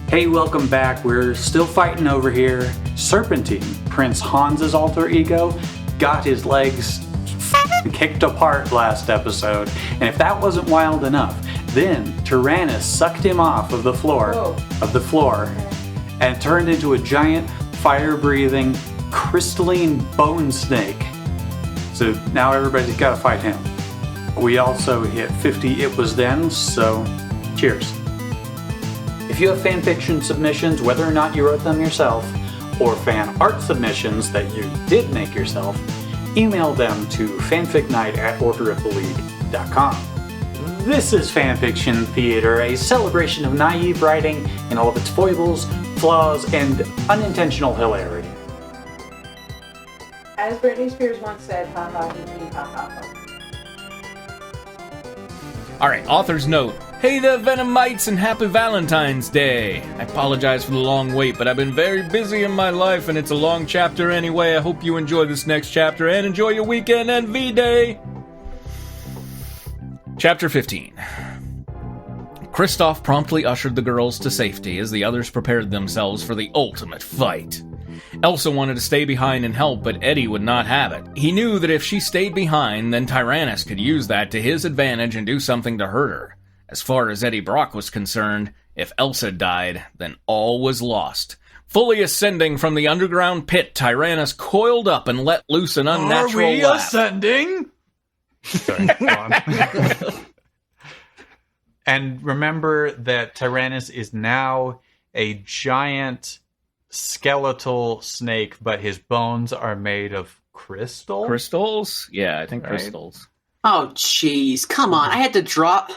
Hey, welcome back. We're still fighting over here. Serpentine, Prince Hans's alter ego, got his legs kicked apart last episode. And if that wasn't wild enough, then Tyrannus sucked him off of the floor and turned into a giant fire-breathing crystalline bone snake. So now everybody's got to fight him. We also hit 50 It Was Then, so cheers. If you have fanfiction submissions, whether or not you wrote them yourself, or fan art submissions that you did make yourself, email them to fanficnight@orderoftheleague.com. This is Fanfiction Theater, a celebration of naive writing and all of its foibles, flaws, and unintentional hilarity. As Britney Spears once said, ha ha hee hee ha ha ha. Alright, author's note. Hey there, Venomites, and happy Valentine's Day. I apologize for the long wait, but I've been very busy in my life, and it's a long chapter anyway. I hope you enjoy this next chapter, and enjoy your weekend and V-Day. Chapter 15. Kristoff promptly ushered the girls to safety as the others prepared themselves for the ultimate fight. Elsa wanted to stay behind and help, but Eddie would not have it. He knew that if she stayed behind, then Tyrannus could use that to his advantage and do something to hurt her. As far as Eddie Brock was concerned, if Elsa died, then all was lost. Fully ascending from the underground pit, Tyrannus coiled up and let loose an unnatural laugh. Are we ascending? Sorry, go on. And remember that Tyrannus is now a giant skeletal snake, but his bones are made of crystal? Crystals? Yeah, I think crystals. Oh, jeez. Come on. I had to draw...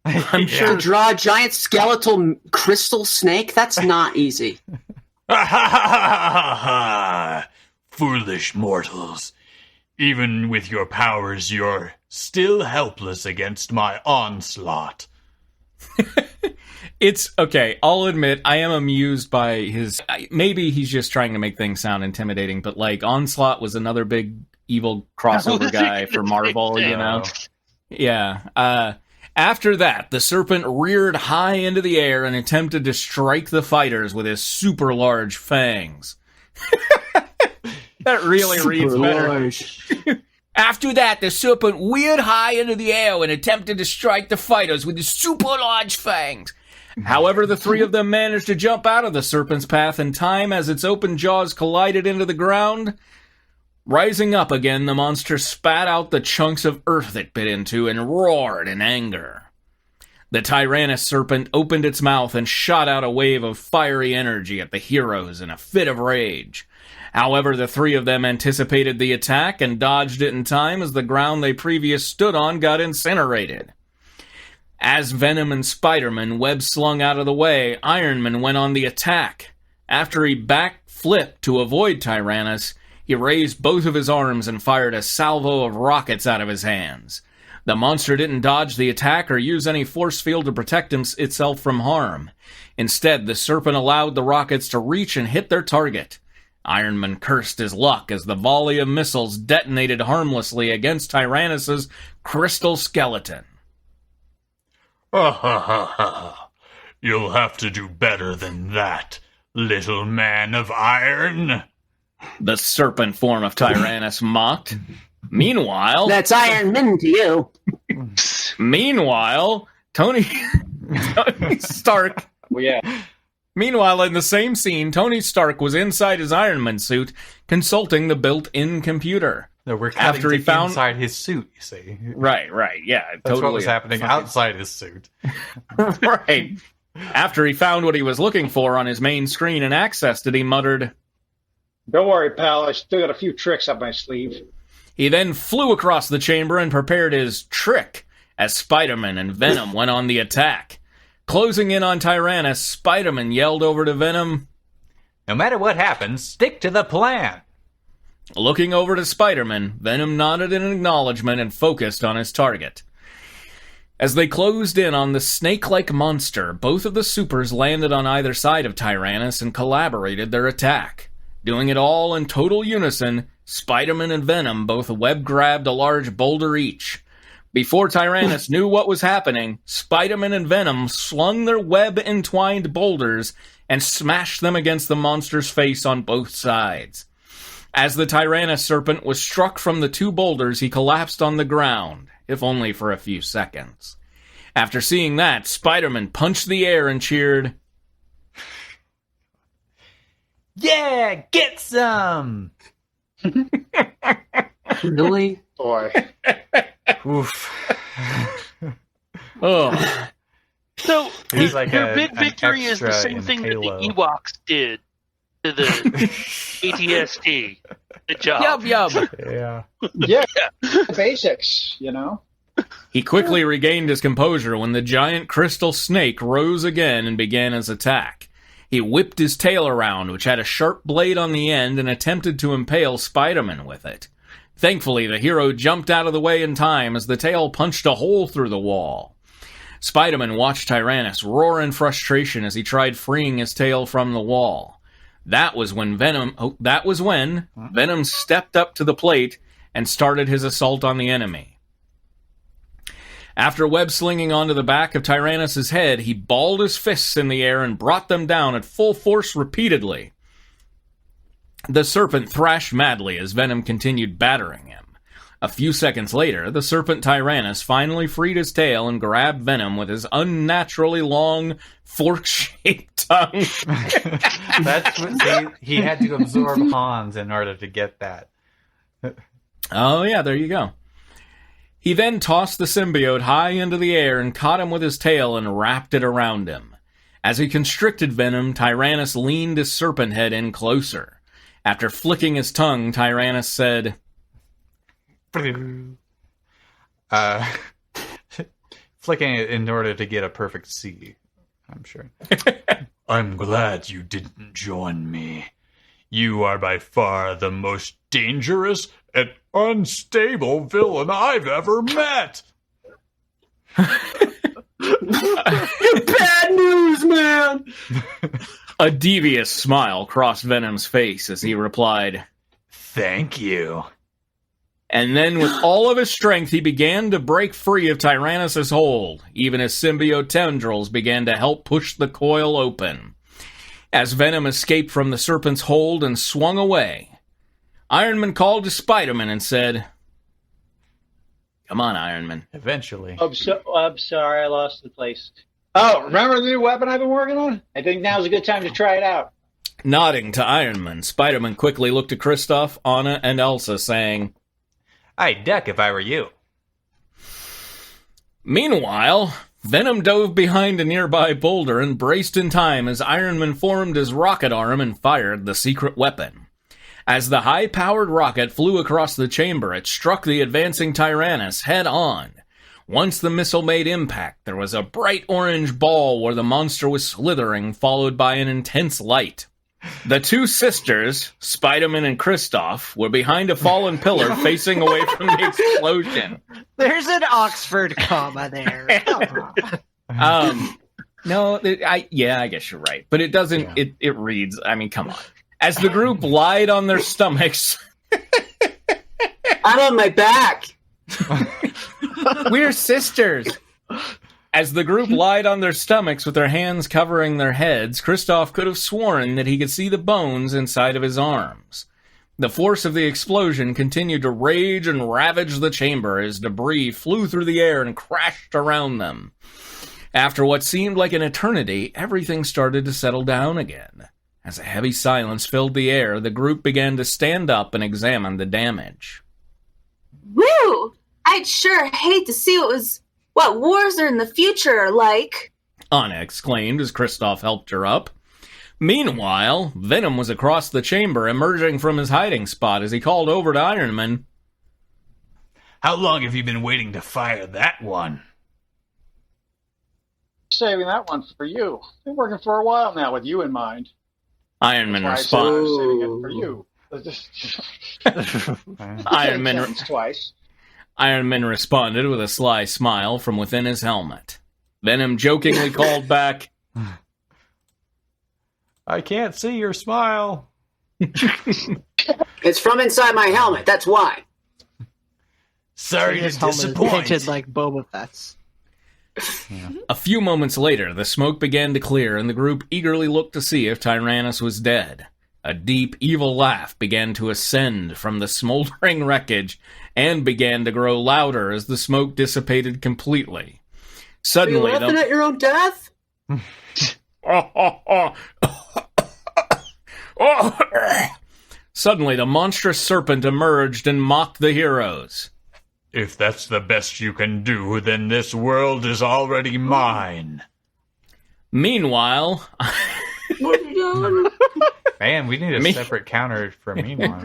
I'm sure To draw a giant skeletal crystal snake? That's not easy. Foolish mortals. Even with your powers, you're still helpless against my onslaught. It's okay. I'll admit I am amused by his. Maybe he's just trying to make things sound intimidating, but like Onslaught was another big evil crossover guy for Marvel, you know? Yeah. After that, the serpent reared high into the air and attempted to strike the fighters with his super large fangs. That really reads better. After that, the serpent reared high into the air and attempted to strike the fighters with his super large fangs. However, the three of them managed to jump out of the serpent's path in time as its open jaws collided into the ground. Rising up again, the monster spat out the chunks of earth it bit into and roared in anger. The Tyrannus serpent opened its mouth and shot out a wave of fiery energy at the heroes in a fit of rage. However, the three of them anticipated the attack and dodged it in time as the ground they previously stood on got incinerated. As Venom and Spider-Man web-slung out of the way, Ironman went on the attack. After he back-flipped to avoid Tyrannus, he raised both of his arms and fired a salvo of rockets out of his hands. The monster didn't dodge the attack or use any force field to protect itself from harm. Instead, the serpent allowed the rockets to reach and hit their target. Ironman cursed his luck as the volley of missiles detonated harmlessly against Tyrannus's crystal skeleton. Ha ha ha ha. You'll have to do better than that, little man of iron. The serpent form of Tyrannus mocked. Meanwhile... That's Iron Man to you. Meanwhile, Tony Stark... Well, yeah. Meanwhile, in the same scene, Tony Stark was inside his Iron Man suit, consulting the built-in computer. No, we're cutting After he found inside his suit, you see. Right, yeah. That's totally what was happening outside his suit. Right. After he found what he was looking for on his main screen and accessed it, he muttered, Don't worry, pal. I still got a few tricks up my sleeve. He then flew across the chamber and prepared his trick as Spider-Man and Venom went on the attack. Closing in on Tyrannus, Spider-Man yelled over to Venom, No matter what happens, stick to the plan. Looking over to Spider-Man, Venom nodded in acknowledgement and focused on his target. As they closed in on the snake-like monster, both of the supers landed on either side of Tyrannus and collaborated their attack. Doing it all in total unison, Spider-Man and Venom both web-grabbed a large boulder each. Before Tyrannus knew what was happening, Spider-Man and Venom slung their web-entwined boulders and smashed them against the monster's face on both sides. As the Tyrannus serpent was struck from the two boulders, he collapsed on the ground, if only for a few seconds. After seeing that, Spider-Man punched the air and cheered, Yeah, get some! Really? Boy. Oof. oh. So He's like your big an victory is the extra same in thing Halo. that the Ewoks did to the ATST. Good job. Yub. Yeah. Yeah, basics, you know? He quickly regained his composure when the giant crystal snake rose again and began his attack. He whipped his tail around, which had a sharp blade on the end, and attempted to impale Spider-Man with it. Thankfully, the hero jumped out of the way in time as the tail punched a hole through the wall. Spider-Man watched Tyrannus roar in frustration as he tried freeing his tail from the wall. That was when Venom stepped up to the plate and started his assault on the enemy. After web-slinging onto the back of Tyrannus' head, he balled his fists in the air and brought them down at full force repeatedly. The serpent thrashed madly as Venom continued battering him. A few seconds later, the serpent Tyrannus finally freed his tail and grabbed Venom with his unnaturally long, fork-shaped tongue. That's what he had to absorb Hans in order to get that. Oh yeah, there you go. He then tossed the symbiote high into the air and caught him with his tail and wrapped it around him. As he constricted Venom, Tyrannus leaned his serpent head in closer. After flicking his tongue, Tyrannus said, Flicking it in order to get a perfect C, I'm sure. I'm glad you didn't join me. You are by far the most dangerous and unstable villain I've ever met. Bad news, man! A devious smile crossed Venom's face as he replied, Thank you. and then with all of his strength he began to break free of Tyrannus' hold. Even his symbiote tendrils began to help push the coil open. As Venom escaped from the serpent's hold and swung away, Ironman called to Spider-Man and said, Come on, Ironman. Eventually. I'm sorry, I lost the place. Oh, remember the new weapon I've been working on? I think now's a good time to try it out. Nodding to Ironman, Spider-Man quickly looked at Kristoff, Anna, and Elsa, saying, I'd duck if I were you. Meanwhile, Venom dove behind a nearby boulder and braced in time as Ironman formed his rocket arm and fired the secret weapon. As the high-powered rocket flew across the chamber, it struck the advancing Tyrannus head-on. Once the missile made impact, there was a bright orange ball where the monster was slithering, followed by an intense light. The two sisters, Spider-Man and Kristoff, were behind a fallen pillar facing away from the explosion. There's an Oxford comma there. Come on. No, I guess you're right. But it doesn't, it reads, I mean, come on. As the group lied on their stomachs... I'm on my back! We're sisters! As the group lied on their stomachs with their hands covering their heads, Kristoff could have sworn that he could see the bones inside of his arms. The force of the explosion continued to rage and ravage the chamber as debris flew through the air and crashed around them. After what seemed like an eternity, everything started to settle down again. As a heavy silence filled the air, the group began to stand up and examine the damage. Woo! I'd sure hate to see what wars are in the future are like. Anna exclaimed as Kristoff helped her up. Meanwhile, Venom was across the chamber, emerging from his hiding spot as he called over to Ironman. How long have you been waiting to fire that one? Saving that one for you. Been working for a while now with you in mind. Ironman That's why I said I was responded. saving it for you. Twice. Ironman responded with a sly smile from within his helmet. Venom jokingly called back, I can't see your smile. It's from inside my helmet, that's why. Sorry to His helmet is disappoint. painted like Boba Fett's. A few moments later, the smoke began to clear, and the group eagerly looked to see if Tyrannus was dead. A deep, evil laugh began to ascend from the smoldering wreckage and began to grow louder as the smoke dissipated completely. Suddenly, Are you laughing at your own death? Suddenly, the monstrous serpent emerged and mocked the heroes. If that's the best you can do, then this world is already mine. Meanwhile, What are you doing? Man, we need a Me- separate counter for meanwhile.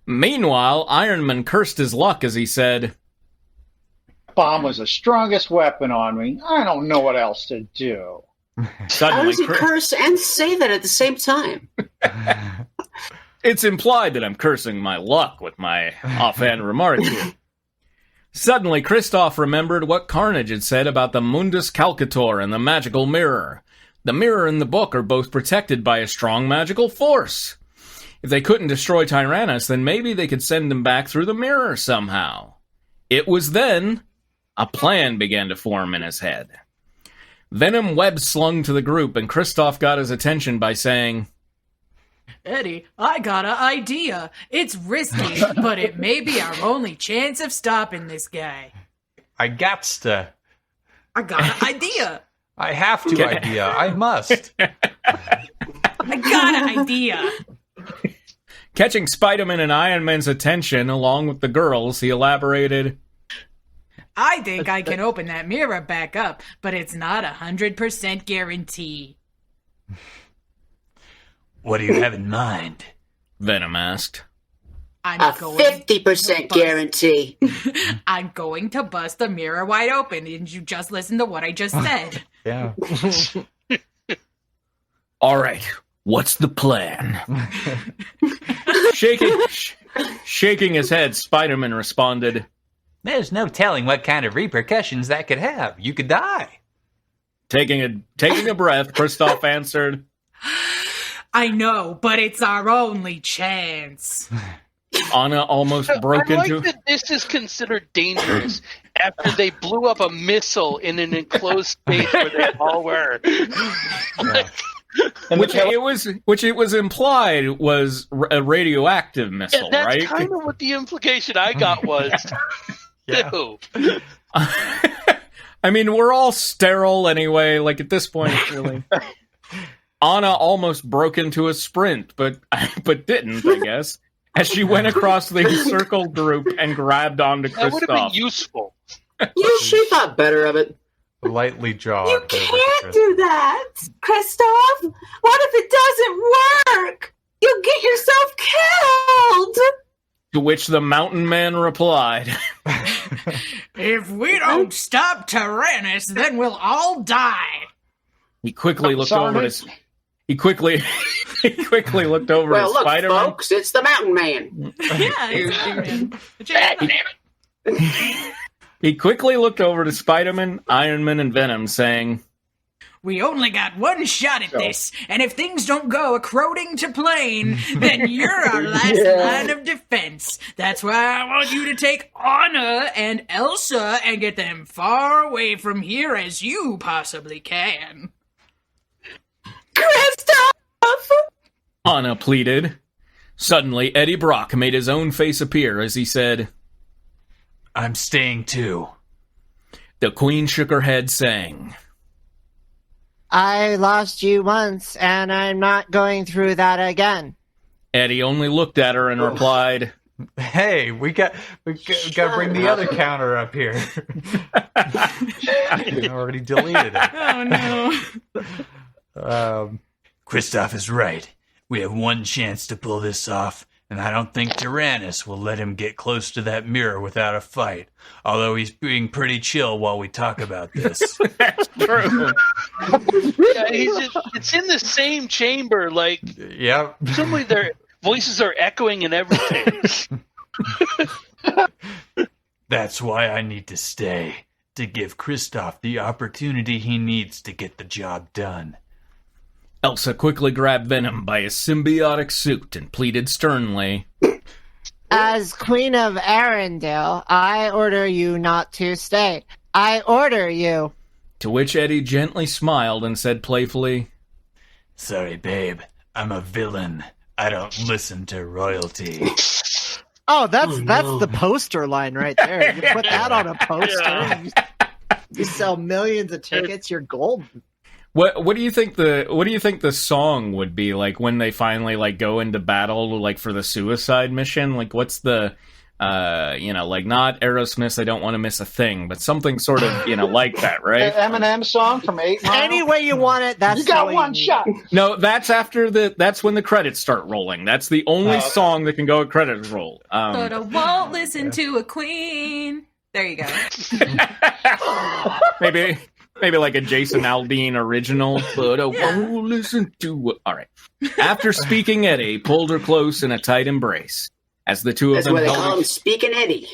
Meanwhile, Ironman cursed his luck as he said, Bomb was the strongest weapon on me. I don't know what else to do. How suddenly, does he curse and say that at the same time? it's implied that I'm cursing my luck with my offhand remarks here. Suddenly, Kristoff remembered what Carnage had said about the Mundus Calcator and the magical mirror. The mirror and the book are both protected by a strong magical force. If they couldn't destroy Tyrannus, then maybe they could send him back through the mirror somehow. It was then a plan began to form in his head. Venom web slung to the group, and Kristoff got his attention by saying, Eddie, I got an idea. It's risky, but it may be our only chance of stopping this guy. I gots to. I got an idea. I have to idea. I must. I got an idea. Catching Spider-Man and Iron Man's attention along with the girls, he elaborated, I think I can open that mirror back up, but it's not 100% guarantee. What do you have in mind? Venom asked. I'm A going 50% guarantee. I'm going to bust the mirror wide open. Didn't you just listen to what I just said? Yeah. All right, what's the plan? Shaking his head, Spider-Man responded, There's no telling what kind of repercussions that could have. You could die. Taking a breath, Kristoff answered, I know, but it's our only chance. Anna almost broke I like into... that this is considered dangerous after they blew up a missile in an enclosed space where they all were. Which it was implied was a radioactive missile, That's right? kind of what the implication I got was. Yeah. Too. I mean, we're all sterile anyway, like at this point, it's really... Anna almost broke into a sprint, but didn't, I guess, as she went across the encircled group and grabbed onto That would have been Kristoff. usul. She thought better of it. Lightly jogged. You can't do that, Kristoff. What if it doesn't work? You'll get yourself killed. To which the mountain man replied, If we don't stop Tyrannus, then we'll all die. He quickly looked over to Well, look, Spider-Man. folks, it's the Mountain Man. He quickly looked over to Spider-Man, Iron Man, and Venom, saying, We only got one shot at this, and if things don't go according to plan, then you're our last line of defense. That's why I want you to take Anna and Elsa and get them far away from here as you possibly can. Kristoff! Anna pleaded. Suddenly, Eddie Brock made his own face appear as he said, I'm staying too. The Queen shook her head, saying, I lost you once, and I'm not going through that again. Eddie only looked at her and replied, Hey, we got to bring the other counter up here. I already deleted it. Oh no. Kristoff is right. We have one chance to pull this off, and I don't think Tyrannus will let him get close to that mirror without a fight, although he's being pretty chill while we talk about this. That's true. Yeah, it's in the same chamber. Like, Yep. suddenly their voices are echoing and everything. That's why I need to stay, to give Kristoff the opportunity he needs to get the job done. Elsa quickly grabbed Venom by his symbiotic suit and pleaded sternly, As Queen of Arendelle, I order you not to stay. I order you. To which Eddie gently smiled and said playfully, Sorry, babe. I'm a villain. I don't listen to royalty. Oh, that's the poster line right there. You put that on a poster. You sell millions of tickets. You're golden. What do you think the song would be like when they finally like go into battle like for the suicide mission? Like what's the like not Aerosmith, I don't want to miss a thing, but something sort of, like that, right? Eminem song from 8 Mile. Any way you want it, that's you got one shot. No, that's that's when the credits start rolling. That's the only song that can go at credits roll. But I won't listen to a queen. There you go. maybe like a Jason Aldean original, but I won't listen to it. All right. After speaking, Eddie pulled her close in a tight embrace. As the two of That's them what they held call him, Speaking Eddie.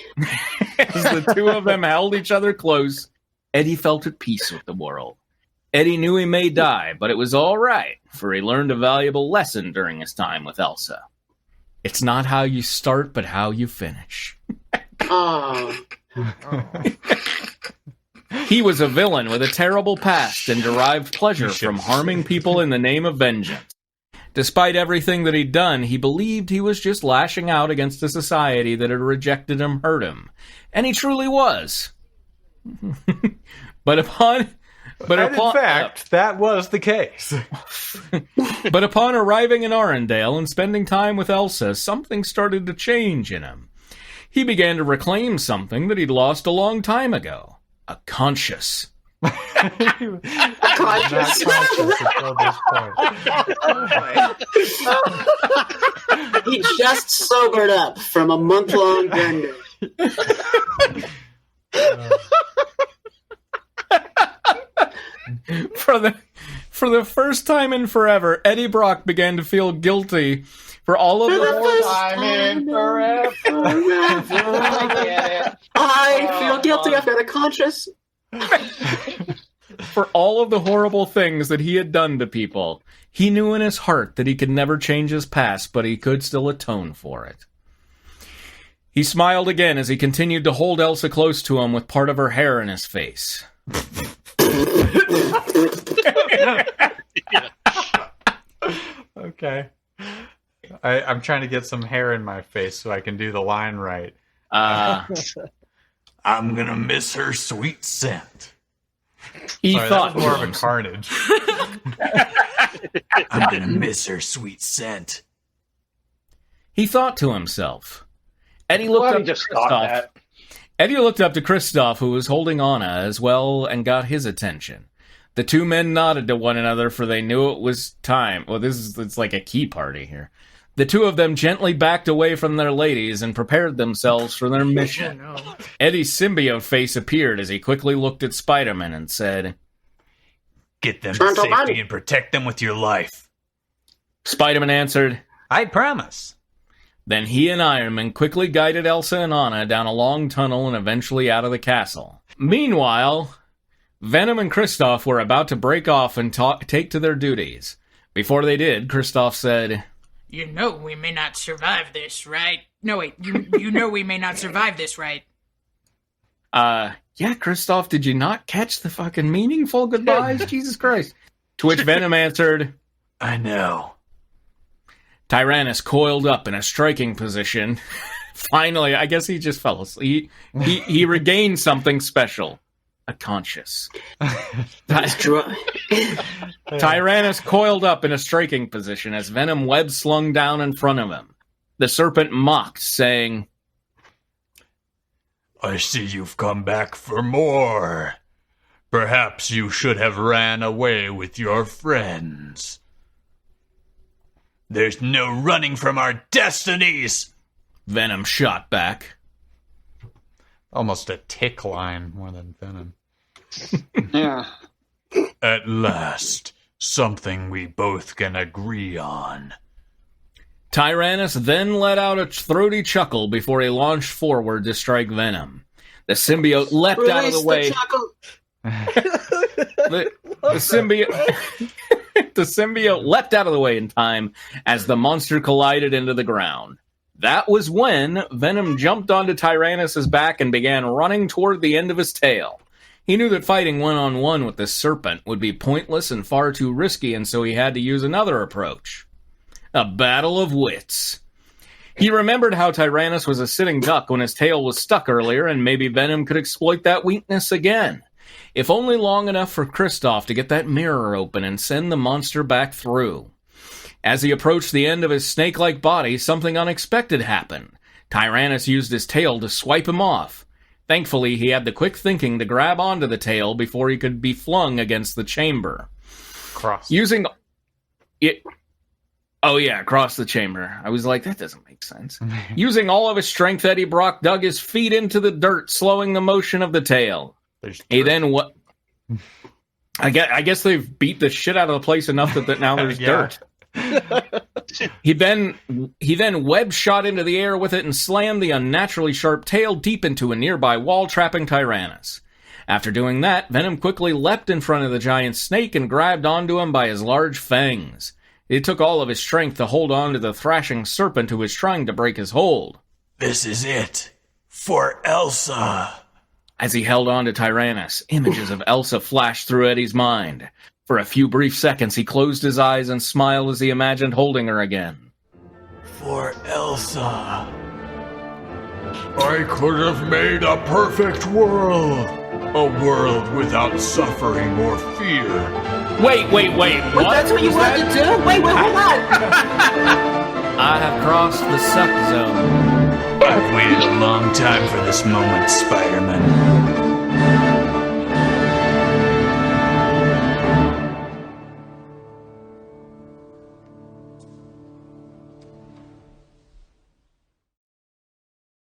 As the two of them held each other close, Eddie felt at peace with the world. Eddie knew he may die, but it was all right, for he learned a valuable lesson during his time with Elsa. It's not how you start, but how you finish. Oh. He was a villain with a terrible past and derived pleasure from harming people in the name of vengeance. Despite everything that he'd done, he believed he was just lashing out against a society that had rejected him, hurt him. And he truly was. But in fact, that was the case. But upon arriving in Arendelle and spending time with Elsa, something started to change in him. He began to reclaim something that he'd lost a long time ago. A conscience. Conscious. He just sobered up from a month-long bender. For the first time in forever, Eddie Brock began to feel guilty for all of the time in forever. I get it. I feel guilty. I've got a conscience. For all of the horrible things that he had done to people. He knew in his heart that he could never change his past, but he could still atone for it. He smiled again as he continued to hold Elsa close to him with part of her hair in his face. Okay. I'm trying to get some hair in my face so I can do the line right. I'm gonna miss her sweet scent. He thought that was more of a carnage. I'm gonna miss her sweet scent. He thought to himself. Eddie looked up to Kristoff. Eddie looked up to Kristoff, who was holding Anna as well, and got his attention. The two men nodded to one another, for they knew it was time. Well, it's like a key party here. The two of them gently backed away from their ladies and prepared themselves for their mission. Oh, no. Eddie's symbiote face appeared as he quickly looked at Spider-Man and said, Get them to safety and protect them with your life. Spider-Man answered, I promise. Then he and Ironman quickly guided Elsa and Anna down a long tunnel and eventually out of the castle. Meanwhile, Venom and Kristoff were about to break off and take to their duties. Before they did, Kristoff said, You know we may not survive this, right? No, wait, you know we may not survive this, right? Yeah, Kristoff, did you not catch the fucking meaningful goodbyes? Jesus Christ. To which Venom answered, I know. Tyrannus coiled up in a striking position. Finally, I guess he just fell asleep. He regained something special. A conscience. Tyrannus coiled up in a striking position as Venom web slung down in front of him. The serpent mocked, saying, I see you've come back for more. Perhaps you should have ran away with your friends. There's no running from our destinies! Venom shot back. Almost a tick line more than Venom. Yeah. At last, something we both can agree on. Tyrannus then let out a throaty chuckle before he launched forward to strike Venom. The symbiote leapt out of the way. The symbiote leapt out of the way in time as the monster collided into the ground. That was when Venom jumped onto Tyrannus' back and began running toward the end of his tail. He knew that fighting one-on-one with this serpent would be pointless and far too risky, and so he had to use another approach. A battle of wits. He remembered how Tyrannus was a sitting duck when his tail was stuck earlier, and maybe Venom could exploit that weakness again. If only long enough for Kristoff to get that mirror open and send the monster back through. As he approached the end of his snake-like body, something unexpected happened. Tyrannus used his tail to swipe him off. Thankfully, he had the quick thinking to grab onto the tail before he could be flung against the chamber. Using it... Oh yeah, across the chamber. I was like, that doesn't make sense. Using all of his strength, Eddie Brock dug his feet into the dirt, slowing the motion of the tail. He then what? I guess they've beat the shit out of the place enough that now there's dirt. He then web shot into the air with it and slammed the unnaturally sharp tail deep into a nearby wall, trapping Tyrannus. After doing that, Venom quickly leapt in front of the giant snake and grabbed onto him by his large fangs. It took all of his strength to hold on to the thrashing serpent who was trying to break his hold. This is it. For Elsa. As he held on to Tyrannus, images of Elsa flashed through Eddie's mind. For a few brief seconds, he closed his eyes and smiled as he imagined holding her again. For Elsa. I could have made a perfect world. A world without suffering or fear. Wait, what? That's what you wanted to do? Wait, hold on. I have crossed the suck zone. I've waited a long time for this moment, Spider-Man.